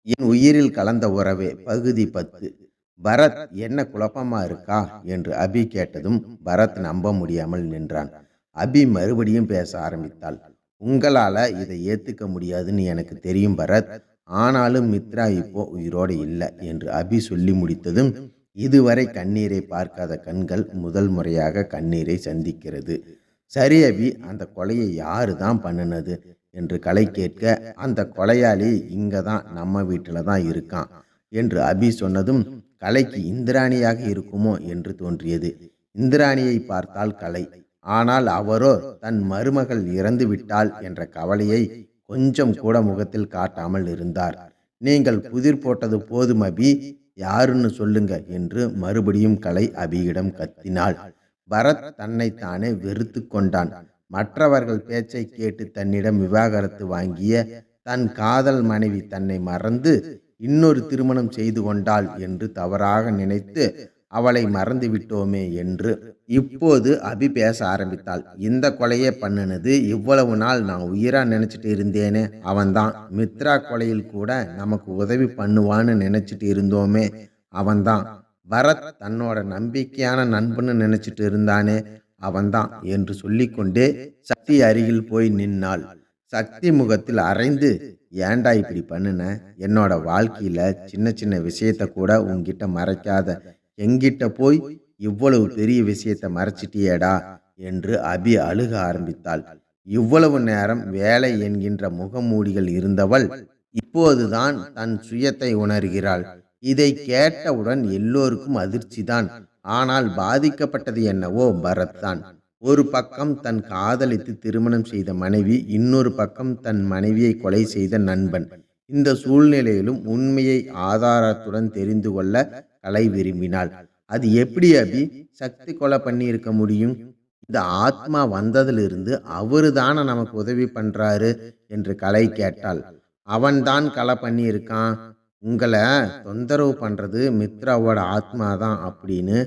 என் உயிரில் கலந்த உறவே பகுதி 10. பரத், என்ன குழப்பமா இருக்கா என்று அபி கேட்டதும் பரத் நம்ப முடியாமல் நின்றான். அபி மறுபடியும் பேச ஆரம்பித்தாள். உங்களால இதை ஏத்துக்க முடியாதுன்னு எனக்கு தெரியும் பரத். ஆனாலும் மித்ரா இப்போ உயிரோடு இல்லை என்று அபி சொல்லி முடித்ததும் இதுவரை கண்ணீரை பார்க்காத கண்கள் முதல் முறையாக கண்ணீரை சந்திக்கிறது. சரி அபி, அந்த கொலையை யாரு தான் பண்ணினது என்று கலை கேட்க, அந்த கொலையாளி இங்க தான், நம்ம வீட்டில் தான் இருக்கான் என்று அபி சொன்னதும் கலைக்கு இந்திராணியாக இருக்குமோ என்று தோன்றியது. இந்திராணியை பார்த்தால் கலை, ஆனால் அவரோ தன் மருமகள் இறந்து விட்டாள் என்ற கவலையை கொஞ்சம் கூட முகத்தில் காட்டாமல் இருந்தார். நீங்கள் புதிர் போட்டது போதும் அபி, யாருன்னு சொல்லுங்க என்று மறுபடியும் கலை அபியிடம் கத்தினாள். பரத் தன்னைத்தானே வெறுத்து கொண்டான். மற்றவர்கள் பேச்சை கேட்டு தன்னிடம் விவாகரத்து வாங்கிய தன் காதல் மனைவி தன்னை மறந்து இன்னொரு திருமணம் செய்து கொண்டாள் என்று தவறாக நினைத்து அவளை மறந்து விட்டோமே என்று இப்போது அபி பேச ஆரம்பித்தாள். இந்த கொலையை பண்ணினது இவ்வளவு நாள் நான் உயிரா நினைச்சிட்டு இருந்தேனே அவன்தான். மித்ரா கொலையில் கூட நமக்கு உதவி பண்ணுவான்னு நினைச்சிட்டு இருந்தோமே அவன்தான். பரத் தன்னோட நம்பிக்கையான நண்பன்னு நினைச்சிட்டு இருந்தானே அவன்தான் என்று சொல்லிக்கொண்டே சக்தி அருகில் போய் நின்னாள். சக்தி முகத்தில் அரைந்து, ஏண்டா இப்படி பண்ணுன? என்னோட வாழ்க்கையில சின்ன சின்ன விஷயத்த கூட உன்கிட்ட மறைக்காத எங்கிட்ட போய் இவ்வளவு பெரிய விஷயத்த மறைச்சிட்டியேடா என்று அபி அழுக ஆரம்பித்தாள். இவ்வளவு நேரம் வேலை என்கின்ற முகமூடிகள் இருந்தவள் இப்போதுதான் தன் சுயத்தை உணர்கிறாள். இதை கேட்டவுடன் எல்லோருக்கும் அதிர்ச்சிதான். ஆனால் பாதிக்கப்பட்டது என்னவோ பரத் தான். ஒரு பக்கம் தன் காதலித்து திருமணம் செய்த மனைவி, இன்னொரு பக்கம் தன் மனைவியை கொலை செய்த நண்பன். இந்த சூழ்நிலையிலும் உண்மையை ஆதாரத்துடன் தெரிந்து கொள்ள கலை விரும்பினாள். அது எப்படி அபி, சக்தி கொலை பண்ணி இருக்க முடியும்? இந்த ஆத்மா வந்ததிலிருந்து அவரு தானே நமக்கு உதவி பண்றாரு என்று கலை கேட்டாள். அவன்தான் கொலை பண்ணி இருக்கான். உங்களை தொந்தரவு பண்றது மித்ராவோட ஆத்மா தான் அப்படின்னு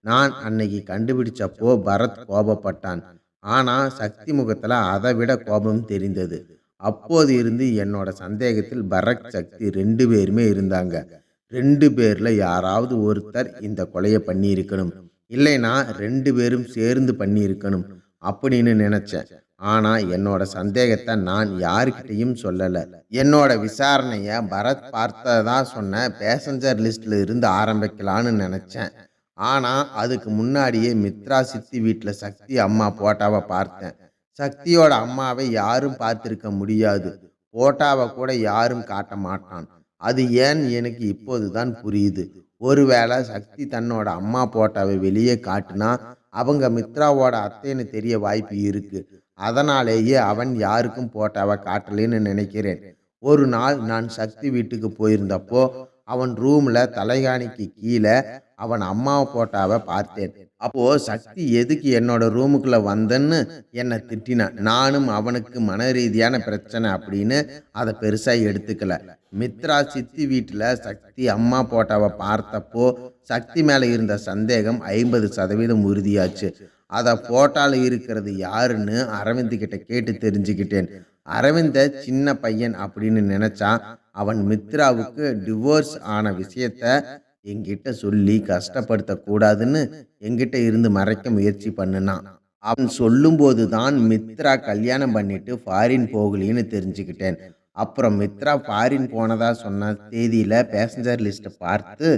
நான் அன்னைக்கு கண்டுபிடிச்சப்போ பரத் கோபப்பட்டான். ஆனா சக்தி முகத்துல அதை விட கோபம் தெரிந்தது. அப்போது இருந்து என்னோட சந்தேகத்தில் பரத், சக்தி 2 பேருமே இருந்தாங்க. 2 பேர்ல யாராவது ஒருத்தர் இந்த கொலையை பண்ணி இருக்கணும், இல்லைனா 2 பேரும் சேர்ந்து பண்ணி இருக்கணும் அப்படின்னு நினைச்சேன். ஆனா என்னோட சந்தேகத்தை நான் யாருக்கிட்டையும் சொல்லல. என்னோட விசாரணைய பரத் பார்த்ததா சொன்ன பேசஞ்சர் லிஸ்ட்ல இருந்து ஆரம்பிக்கலான்னு நினைச்சேன். ஆனா அதுக்கு முன்னாடியே மித்ரா சித்தி வீட்டில் சக்தி அம்மா போட்டாவை பார்த்தேன். சக்தியோட அம்மாவை யாரும் பார்த்திருக்க முடியாது. போட்டாவை கூட யாரும் காட்ட மாட்டான். அது ஏன் எனக்கு இப்போதுதான் புரியுது. ஒருவேளை சக்தி தன்னோட அம்மா போட்டாவை வெளியே காட்டுனா அவங்க மித்ராவோட அத்தைன்னு தெரிய வாய்ப்பு இருக்கு. அதனாலேயே அவன் யாருக்கும் போட்டாவை காட்டலன்னு நினைக்கிறேன். ஒரு நாள் நான் சக்தி வீட்டுக்கு போயிருந்தப்போ அவன் ரூம்ல தலைகாணிக்கு கீழே அவன் அம்மா போட்டாவை பார்த்தேன். அப்போ சக்தி எதுக்கு என்னோட ரூமுக்குள்ள வந்தன்னு என்னை திட்டினான். நானும் அவனுக்கு மன ரீதியான பிரச்சனை அப்படின்னு அதை பெருசா எடுத்துக்கல. மித்ரா சித்தி வீட்டுல சக்தி அம்மா போட்டாவை பார்த்தப்போ சக்தி மேல இருந்த சந்தேகம் 50% உறுதியாச்சு. அதை போட்டால இருக்கிறது யாருன்னு அரவிந்த் கிட்ட கேட்டு தெரிஞ்சுக்கிட்டேன். அரவிந்த சின்ன பையன் அப்படின்னு நினைச்சா அவன் மித்ராவுக்கு டிவோர்ஸ் ஆன விஷயத்த என்கிட்ட சொல்லி கஷ்டப்படுத்த கூடாதுன்னு என்கிட்ட இருந்து மறைக்க முயற்சி பண்ணுனான். அவன் சொல்லும்போது தான் மித்ரா கல்யாணம் பண்ணிட்டு ஃபாரின் போகலின்னு தெரிஞ்சுக்கிட்டேன். அப்புறம் மித்ரா ஃபாரின் போனதா சொன்ன தேதியில பேசஞ்சர் லிஸ்ட்டை பார்த்து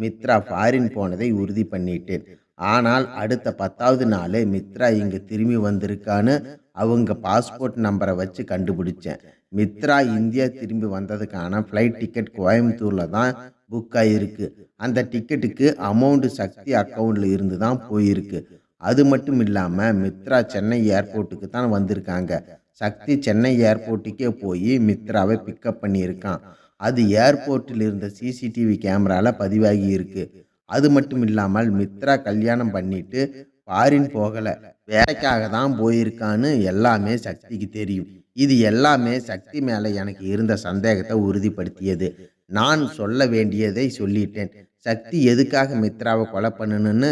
மித்ரா ஃபாரின் போனதை உறுதி பண்ணிட்டேன். ஆனால் அடுத்த 10வது நாள் மித்ரா இங்க திரும்பி வந்திருக்கான்னு அவங்க பாஸ்போர்ட் நம்பரை வச்சு கண்டுபிடிச்சேன். மித்ரா இந்தியா திரும்பி வந்ததுக்கான ஃப்ளைட் டிக்கெட் கோயம்புத்தூர்ல தான் புக் ஆகிருக்கு. அந்த டிக்கெட்டுக்கு அமௌண்ட் சக்தி அக்கௌண்ட்ல இருந்து தான் போயிருக்கு. அது மட்டும் இல்லாம மித்ரா சென்னை ஏர்போர்ட்டுக்கு தான் வந்திருக்காங்க. சக்தி சென்னை ஏர்போர்ட்டுக்கே போய் மித்ராவை பிக்கப் பண்ணியிருக்கான். அது ஏர்போர்ட்டில் இருந்த சிசிடிவி கேமரால பதிவாகி இருக்கு. அது மட்டும் இல்லாமல் மித்ரா கல்யாணம் பண்ணிட்டு ஃபாரின் போகல, வேலைக்காக தான் போயிருக்கான்னு எல்லாமே சக்திக்கு தெரியும். இது எல்லாமே சக்தி மேல எனக்கு இருந்த சந்தேகத்தை உறுதிப்படுத்தியது. நான் சொல்ல வேண்டியதை சொல்லிட்டேன். சக்தி எதுக்காக மித்ராவை கொலை பண்ணணும்னு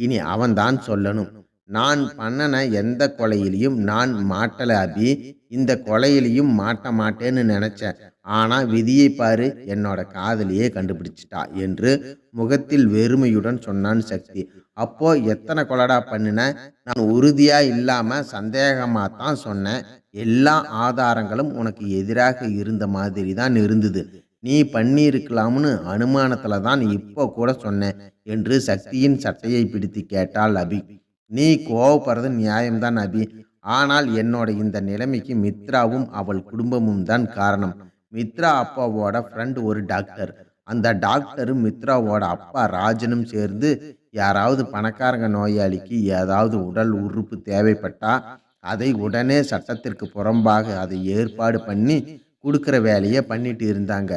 இனி அவன் தான் சொல்லணும். நான் பண்ணன எந்த கொலையிலையும் நான் மாட்டல அபி. இந்த கொலையிலையும் மாட்ட மாட்டேன்னு நினைச்சேன். ஆனா விதியை பாரு, என்னோட காதலியே கண்டுபிடிச்சிட்டா என்று முகத்தில் வெறுமையுடன் சொன்னான் சக்தி. அப்போ எத்தனை கொலடா பண்ணுன? நான் உறுதியா இல்லாம சந்தேகமா தான் சொன்னேன். எல்லா ஆதாரங்களும் உனக்கு எதிராக இருந்த மாதிரி தான் இருந்தது. நீ பண்ணியிருக்கலாம்னு அனுமானத்துல தான் இப்போ கூட சொன்னேன் என்று சக்தியின் சட்டையை பிடித்து கேட்டாள் அபி. நீ கோவப்படுறது நியாயம்தான் அபி. ஆனால் என்னோட இந்த நிலைமைக்கு மித்ராவும் அவள் குடும்பமும் தான் காரணம். மித்ரா அப்பாவோட ஃப்ரெண்ட் ஒரு டாக்டர். அந்த டாக்டரும் மித்ராவோட அப்பா ராஜனும் சேர்ந்து யாராவது பணக்காரங்க நோயாளிக்கு ஏதாவது உடல் உறுப்பு தேவைப்பட்டா அதை உடனே சட்டத்திற்கு புறம்பாக அதை ஏற்பாடு பண்ணி கொடுக்குற வேலையை பண்ணிட்டு இருந்தாங்க.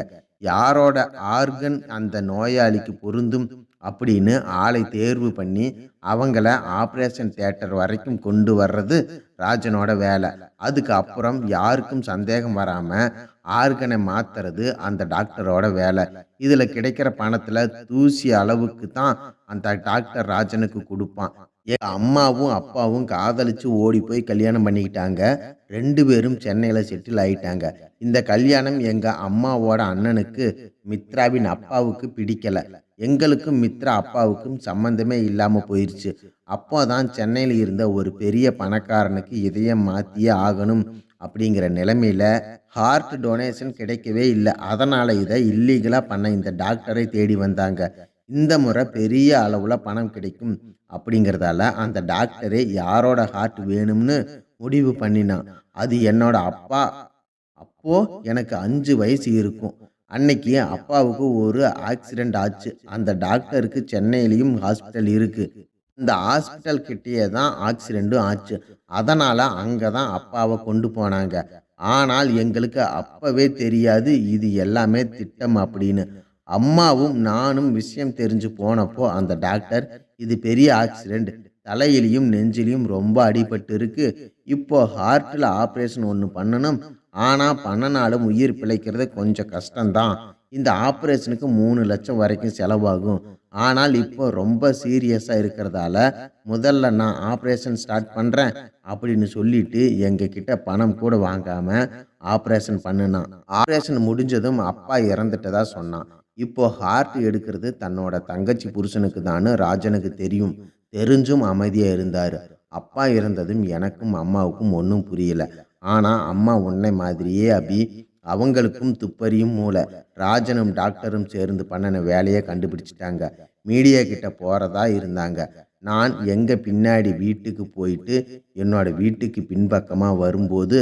யாரோட ஆர்கன் அந்த நோயாளிக்கு பொருந்தும் அப்படின்னு ஆளை தேர்வு பண்ணி அவங்கள ஆப்ரேஷன் தியேட்டர் வரைக்கும் கொண்டு வர்றது ராஜனோட வேலை. அதுக்கு அப்புறம் யாருக்கும் சந்தேகம் வராம ஆர்கனை மாத்துறது அந்த டாக்டரோட வேலை. இதுல கிடைக்கிற பணத்துல தூசி அளவுக்கு தான் அந்த டாக்டர் ராஜனுக்கு கொடுப்பான். என் அம்மாவும் அப்பாவும் காதலிச்சு ஓடி போய் கல்யாணம் பண்ணிக்கிட்டாங்க. 2 பேரும் சென்னையில செட்டில் ஆயிட்டாங்க. இந்த கல்யாணம் எங்க அம்மாவோட அண்ணனுக்கு மித்ராவின் அப்பாவுக்கு பிடிக்கல. எங்களுக்கும் மித்ரா அப்பாவுக்கும் சம்பந்தமே இல்லாம போயிருச்சு. அப்போதான் சென்னையில் இருந்த ஒரு பெரிய பணக்காரனுக்கு இதயம் மாத்தியே ஆகணும் அப்படிங்கிற நிலைமையில ஹார்ட் டொனேஷன் கிடைக்கவே இல்லை. அதனால இதை இல்லீகலா பண்ண இந்த டாக்டரை தேடி வந்தாங்க. இந்த முறை பெரிய அளவுல பணம் கிடைக்கும் அப்படிங்கிறதால அந்த டாக்டரே யாரோட ஹார்ட் வேணும்னு முடிவு பண்ணினான். அது என்னோட அப்பா. அப்போ எனக்கு 5 வயசு இருக்கும். அன்னைக்கு அப்பாவுக்கு ஒரு ஆக்சிடென்ட் ஆச்சு. அந்த டாக்டருக்கு சென்னையிலையும் ஹாஸ்பிட்டல் இருக்கு. இந்த ஹாஸ்பிட்டல் கிட்டேயே தான் ஆக்சிடென்ட்டும் ஆச்சு. அதனால அங்கே தான் அப்பாவை கொண்டு போனாங்க. ஆனால் எங்களுக்கு அப்பவே தெரியாது இது எல்லாமே திட்டம் அப்படின்னு. அம்மாவும் நானும் விஷயம் தெரிஞ்சு போனப்போ அந்த டாக்டர் இது பெரிய ஆக்சிடென்ட், தலையிலையும் நெஞ்சிலையும் ரொம்ப அடிபட்டு இருக்கு, இப்போ ஹார்ட்டில் ஆப்ரேஷன் ஒன்று பண்ணணும், ஆனால் பண்ணனாலும் உயிர் பிழைக்கிறது கொஞ்சம் கஷ்டம்தான். இந்த ஆப்ரேஷனுக்கு 3 லட்சம் வரைக்கும் செலவாகும். ஆனால் இப்போ ரொம்ப சீரியஸாக இருக்கிறதால முதல்ல நான் ஆப்ரேஷன் ஸ்டார்ட் பண்ணுறேன் அப்படின்னு சொல்லிட்டு எங்ககிட்ட பணம் கூட வாங்காமல் ஆப்ரேஷன் பண்ணினான். ஆப்ரேஷன் முடிஞ்சதும் அப்பா இறந்துட்டதா சொன்னான். இப்போ ஹார்ட் எடுக்கிறது தன்னோட தங்கச்சி புருஷனுக்கு தான்னு ராஜனுக்கு தெரியும். தெரிஞ்சும் அமைதியாக இருந்தார். அப்பா இறந்ததும் எனக்கும் அம்மாவுக்கும் ஒன்றும் புரியல. ஆனால் அம்மா உன்னை மாதிரியே அபி, அவங்களுக்கும் துப்பறியும் மூளை. ராஜனும் டாக்டரும் சேர்ந்து பண்ணின வேலையை கண்டுபிடிச்சிட்டாங்க. மீடியா கிட்ட போகிறதா இருந்தாங்க. நான் எங்கள் பின்னாடி வீட்டுக்கு போயிட்டு என்னோட வீட்டுக்கு பின்பக்கமாக வரும்போது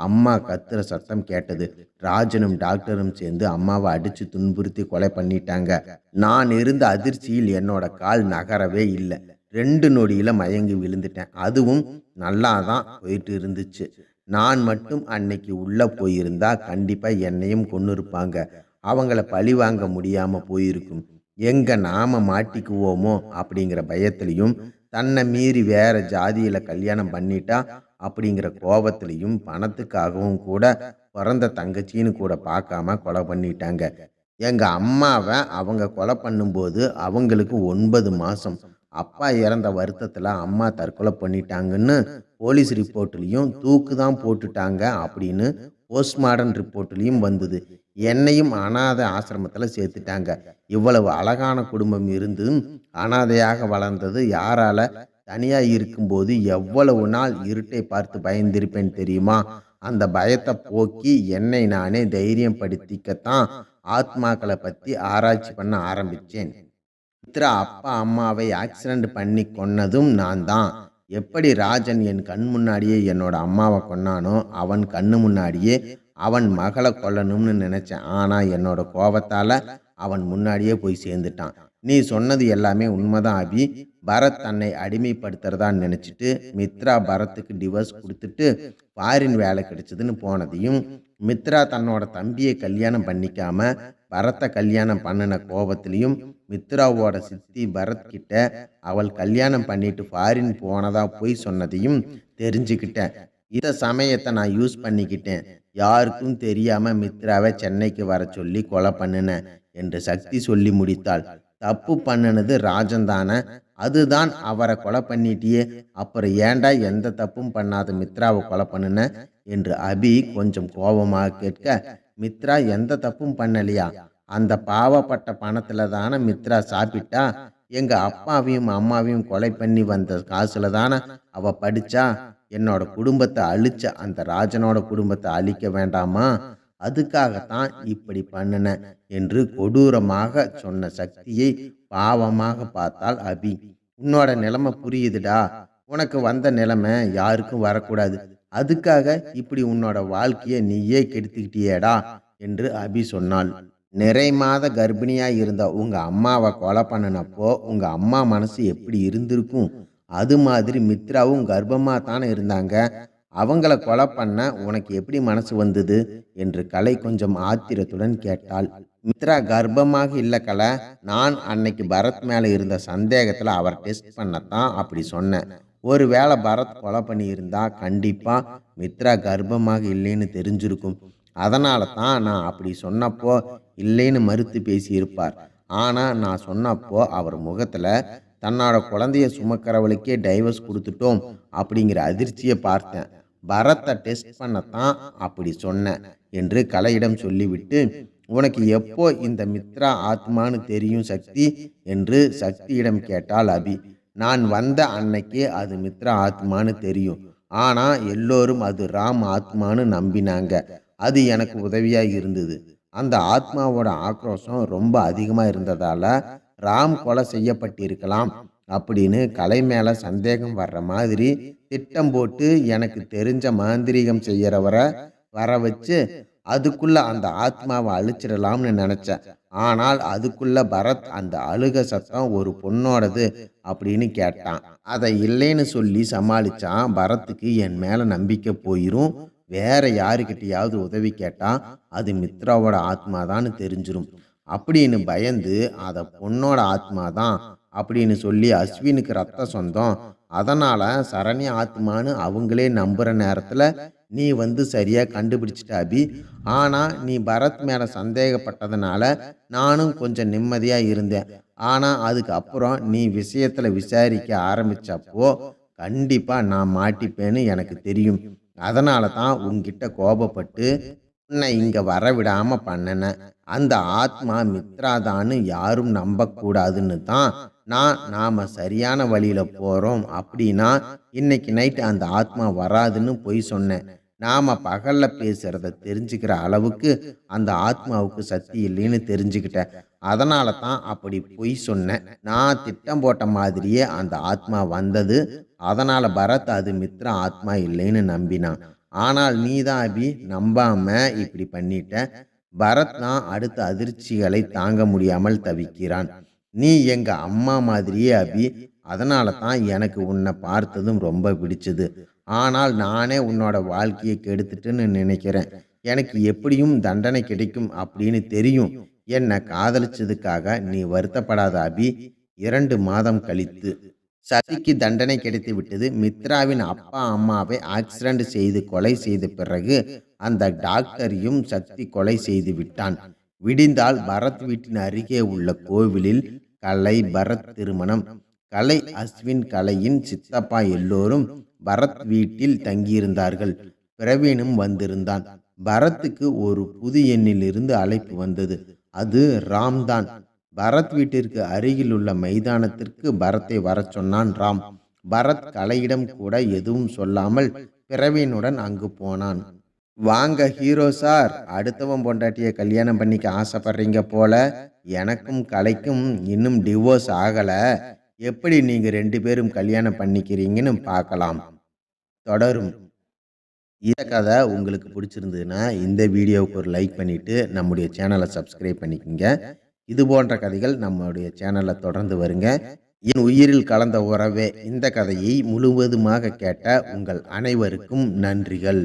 அம்மா கத்துற சத்தம் கேட்டது. ராஜனும் டாக்டரும் சேர்ந்து அம்மாவை அடித்து துன்புறுத்தி கொலை பண்ணிட்டாங்க. நான் இருந்த அதிர்ச்சியில் என்னோட கால் நகரவே இல்லை. 2 நொடியில் மயங்கி விழுந்துட்டேன். அதுவும் நல்லா தான் போயிட்டு இருந்துச்சு. நான் மட்டும் அன்னைக்கு உள்ளே போயிருந்தா கண்டிப்பாக என்னையும் கொன்று இருப்பாங்க. அவங்கள பழி வாங்க முடியாமல் போயிருக்கும். எங்கே நாம மாட்டிக்குவோமோ அப்படிங்கிற பயத்திலையும், தன்னை மீறி வேற ஜாதியில் கல்யாணம் பண்ணிட்டா அப்படிங்கிற கோபத்திலையும், பணத்துக்காகவும் கூட பிறந்த தங்கச்சின்னு கூட பார்க்காம கொலை பண்ணிட்டாங்க. எங்கள் அம்மாவை அவங்க கொலை பண்ணும்போது அவங்களுக்கு 9 மாதம். அப்பா இறந்த வருத்தத்தில் அம்மா தற்கொலை பண்ணிட்டாங்கன்னு போலீஸ் ரிப்போர்ட்லேயும், தூக்கு தான் போட்டுட்டாங்க அப்படின்னு போஸ்ட்மார்டம் ரிப்போர்ட்லேயும் வந்தது. என்னையும் அனாதை ஆசிரமத்தில் சேர்த்துட்டாங்க. இவ்வளவு அழகான குடும்பம் இருந்தும் அனாதையாக வளர்ந்தது யாரால? தனியாக இருக்கும்போது எவ்வளவு நாள் இருட்டை பார்த்து பயந்திருப்பேன் தெரியுமா? அந்த பயத்தை போக்கி என்னை நானே தைரியம் படுத்திக்கத்தான் ஆத்மாக்களை பற்றி ஆராய்ச்சி பண்ண ஆரம்பித்தேன். மித்ரா அப்பா அம்மாவை ஆக்சிடென்ட் பண்ணி கொன்னதும் நான் தான். எப்படி ராஜன் என் கண் முன்னாடியே என்னோட அம்மாவை கொன்னானோ, அவன் கண்ணு முன்னாடியே அவன் மகளை கொல்லணும்னு நினைச்சேன். ஆனால் என்னோட கோபத்தால் அவன் முன்னாடியே போய் சேர்ந்துட்டான். நீ சொன்னது எல்லாமே உண்மைதான் அபி. பரத் தன்னை அடிமைப்படுத்துறதான்னு நினச்சிட்டு மித்ரா பரத்துக்கு டிவோர்ஸ் கொடுத்துட்டு ஃபாரின் வேலை கிடைச்சதுன்னு போனதையும், மித்ரா தன்னோட தம்பியை கல்யாணம் பண்ணிக்காம பரத்தை கல்யாணம் பண்ணின கோபத்திலையும், மித்ராவோட சித்தி பரத் கிட்ட அவள் கல்யாணம் பண்ணிட்டு ஃபாரின் போனதா போய் சொன்னதையும் தெரிஞ்சுக்கிட்டேன். இந்த சமயத்தை நான் யூஸ் பண்ணிக்கிட்டேன். யாருக்கும் தெரியாம மித்ராவை சென்னைக்கு வர சொல்லி கொலை பண்ணினேன் என்று சக்தி சொல்லி முடித்தாள். தப்பு பண்ணினது ராஜன் தானே, அதுதான் அவரை கொலை பண்ணிட்டியே, அப்புறம் ஏன்டா எந்த தப்பும் பண்ணாத மித்ராவை கொலை பண்ணுன என்று அபி கொஞ்சம் கோபமாக கேட்க, மித்ரா எந்த தப்பும் பண்ணலையா, அந்த பாவப்பட்ட பணத்துல தானே மித்ரா சாப்பிட்டா, எங்க அப்பாவையும் அம்மாவையும் கொலை பண்ணி வந்த காசுல தானே அவ படிச்சா, என்னோட குடும்பத்தை அழிச்ச அந்த ராஜனோட குடும்பத்தை அழிக்க வேண்டாமா, அதுக்காகத்தான் இப்படி பண்ணின என்று கொடூரமாக சொன்ன சக்தியை பாவமாக பார்த்தாள் அபி. உன்னோட நிலைமை புரியுதுடா, உனக்கு வந்த நிலைமை யாருக்கும் வரக்கூடாது, அதுக்காக இப்படி உன்னோட வாழ்க்கையை நீயே கெடுத்துக்கிட்டியேடா என்று அபி சொன்னாள். நிறை மாத கர்ப்பிணியா இருந்த உங்க அம்மாவை கொலை பண்ணினப்போ உங்க அம்மா மனசு எப்படி இருந்திருக்கும், அது மாதிரி மித்ராவும் கர்ப்பமா தானே இருந்தாங்க, அவங்கள கொலை பண்ண உனக்கு எப்படி மனசு வந்தது என்று கலை கொஞ்சம் ஆத்திரத்துடன் கேட்டாள். மித்ரா கர்ப்பமாக இல்லை கலை, நான் அன்னைக்கு பரத் மேலே இருந்த சந்தேகத்தில் அவர் டெஸ்ட் பண்ணத்தான் அப்படி சொன்னேன். ஒருவேளை பரத் கொலை பண்ணியிருந்தா கண்டிப்பா மித்ரா கர்ப்பமாக இல்லைன்னு தெரிஞ்சிருக்கும், அதனால தான் நான் அப்படி சொன்னப்போ இல்லைன்னு மறுத்து பேசியிருப்பார். ஆனால் நான் சொன்னப்போ அவர் முகத்தில் தன்னோட குழந்தைய சுமக்கிறவளுக்கே டைவர்ஸ் கொடுத்துட்டோம் அப்படிங்கிற அதிர்ச்சியை பார்த்தேன். பரத்தை டெஸ்ட் பண்ணத்தான் அப்படி சொன்னேன் என்று கலையிடம் சொல்லிவிட்டு, உனக்கு எப்போ இந்த மித்ரா ஆத்மானு தெரியும் சக்தி என்று சக்தியிடம் கேட்டாள் அபி. நான் வந்த அன்னைக்கு அது மித்ரா ஆத்மானு தெரியும், ஆனால் எல்லோரும் அது ராம் ஆத்மானு நம்பினாங்க, அது எனக்கு உதவியாக இருந்தது. அந்த ஆத்மாவோட ஆக்ரோஷம் ரொம்ப அதிகமாக இருந்ததால ராம் கொலை செய்யப்பட்டிருக்கலாம் அப்படின்னு கலை மேலே சந்தேகம் வர்ற மாதிரி திட்டம் போட்டு எனக்கு தெரிஞ்ச மாந்திரீகம் செய்யறவரை வர வச்சு அதுக்குள்ள அந்த ஆத்மாவை அழிச்சிடலாம்னு நினைச்சேன். ஆனால் அதுக்குள்ள பரத் அந்த அழுக சத்தம் ஒரு பொண்ணோடது அப்படின்னு கேட்டான். அதை இல்லைன்னு சொல்லி சமாளிச்சான். பரத்துக்கு என் மேல நம்பிக்கை போயிரும், வேற யாருக்கிட்டையாவது உதவி கேட்டா அது மித்ராவோட ஆத்மாதான்னு தெரிஞ்சிரும் அப்படின்னு பயந்து அதை பொண்ணோட ஆத்மாதான் அப்படின்னு சொல்லி அஸ்வினுக்கு ரத்த சொந்தம், அதனால சரண்யா ஆத்மானு அவங்களே நம்புற நேரத்துல நீ வந்து சரியா கண்டுபிடிச்சிட்ட அபி. ஆனா நீ பரத் மேல சந்தேகப்பட்டதுனால நானும் கொஞ்சம் நிம்மதியா இருந்தேன். ஆனா அதுக்கப்புறம் நீ விஷயத்துல விசாரிக்க ஆரம்பிச்சப்போ கண்டிப்பா நான் மாட்டிப்பேன்னு எனக்கு தெரியும், அதனால தான் உன்கிட்ட கோபப்பட்டு உன்னை இங்க வரவிடாம பண்ணன. அந்த ஆத்மா மித்ராதான்னு யாரும் நம்பக்கூடாதுன்னு தான் நாம சரியான வழியில போறோம் அப்படின்னா இன்னைக்கு நைட் அந்த ஆத்மா வராதுன்னு பொய் சொன்னேன். நாம பகல்ல பேசுறத தெரிஞ்சுக்கிற அளவுக்கு அந்த ஆத்மாவுக்கு சக்தி இல்லைன்னு தெரிஞ்சுக்கிட்டேன், அதனால தான் அப்படி பொய் சொன்னேன். நான் திட்டம் போட்ட மாதிரியே அந்த ஆத்மா வந்தது, அதனால பரத் அது மித்ரா ஆத்மா இல்லைன்னு நம்பினான். ஆனால் நீதான் அபி நம்பாம இப்படி பண்ணிட்ட. பரத் தான் அடுத்த அதிர்ச்சிகளை தாங்க முடியாமல் தவிக்கிறான். நீ எங்க அம்மா மாதிரியே அபி, அதனால தான் எனக்கு உன்னை பார்த்ததும் ரொம்ப பிடிச்சது. ஆனால் நானே உன்னோட வாழ்க்கையை கெடுத்துட்டுன்னு நினைக்கிறேன். எனக்கு எப்படியும் தண்டனை கிடைக்கும் அப்படின்னு தெரியும். என்னை காதலிச்சதுக்காக நீ வருத்தப்படாத அபி. 2 மாதம் கழித்து சக்திக்கு தண்டனை கிடைத்து விட்டது. மித்ராவின் அப்பா அம்மாவை ஆக்சிடென்ட் செய்து கொலை செய்த பிறகு அந்த டாக்டரையும் சக்தி கொலை செய்து விட்டான். விடிந்தால் பரத் வீட்டின் அருகே உள்ள கோவிலில் கலை பரத் திருமணம். கலை அஸ்வின் கலையின் சித்தப்பா எல்லோரும் பரத் வீட்டில் தங்கியிருந்தார்கள். பிரவீனும் வந்திருந்தான். பரத்துக்கு ஒரு புது எண்ணிலிருந்து அழைப்பு வந்தது. அது ராம்தான். பரத் வீட்டிற்கு அருகில் உள்ள மைதானத்திற்கு பரத்தை வர சொன்னான் ராம். பரத் கலையிடம் கூட எதுவும் சொல்லாமல் பிரவீனுடன் அங்கு போனான். வாங்க ஹீரோ சார், அடுத்தவன் பொண்டாட்டியை கல்யாணம் பண்ணிக்க ஆசைப்படுறீங்க போல. எனக்கும் கலைக்கும் இன்னும் டிவோர்ஸ் ஆகல, எப்படி நீங்க 2 பேரும் கல்யாணம் பண்ணிக்கிறீங்கன்னு பார்க்கலாம். தொடரும். இந்த கதை உங்களுக்கு பிடிச்சிருந்ததுன்னா இந்த வீடியோவுக்கு ஒரு லைக் பண்ணிட்டு நம்முடைய சேனலை சப்ஸ்கிரைப் பண்ணிக்கோங்க. இது போன்ற கதைகள் நம்முடைய சேனலில் தொடர்ந்து வருங்க. என் உயிரில் கலந்த உறவே, இந்த கதையை முழுவதுமாக கேட்ட உங்கள் அனைவருக்கும் நன்றிகள்.